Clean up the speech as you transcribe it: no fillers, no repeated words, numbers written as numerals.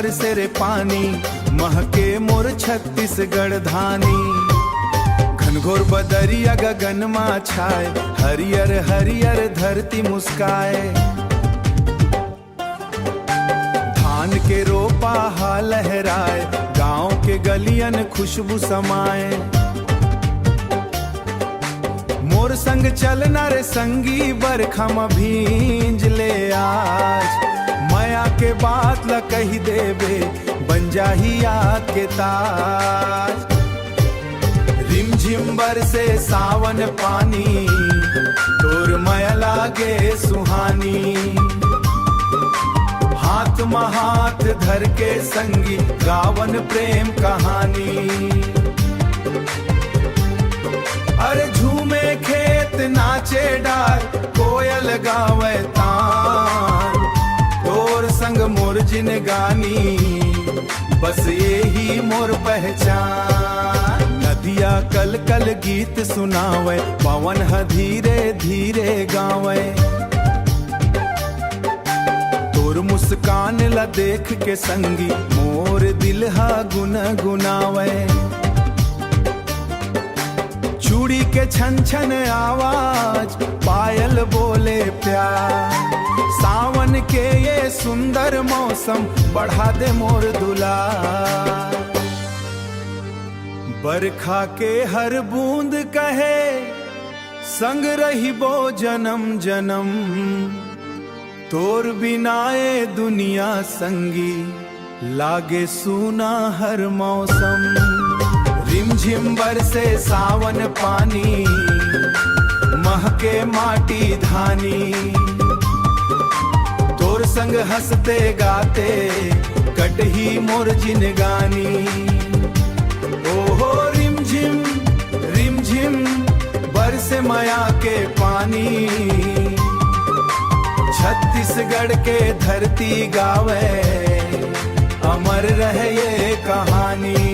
बरसे रे पानी, महके मोर छत्तीसगढ़ धानी। घनघोर बदरिया गगन मा छाए, हरियर हरियर धरती मुस्काए। धान के रोपा हा लहराए, गांव के गलियन खुशबू समाए। मोर संग चलना रे संगी, बरखा में भींज ले आज। माया के बात ला कही देबे, बन जाही याद के ताज। रिमझिम बरसे सावन पानी, तोर माया लागे सुहानी। हाथ में हाथ धर के संगी, गावन प्रेम कहानी। अरे झूमे खेत नाचे डार, कोयल गावे तान। तोर संग मोर जिन गानी, बस यही मोर पहचान। नदिया कल कल गीत सुनावे, पवन ह धीरे धीरे गावे। तोर मुस्कान ला देख के संगी, मोर दिल हा गुनगुनावे। चूड़ी के छन छन आवाज, पायल बोले प्यार। सावन के ये सुंदर मौसम, बढ़ा दे मोर दुलार। बरखा के हर बूंद कहे, संग रही बो जन्म जन्म। तोर बिनाए दुनिया संगी, लागे सूना हर मौसम। रिमझिम बरसे सावन पानी, महके माटी धानी। तोर संग हंसते गाते, कटही मोर जिनगानी। ओहो रिमझिम रिमझिम बरसे माया के पानी। छत्तीसगढ़ के धरती गावे, अमर रहे ये कहानी।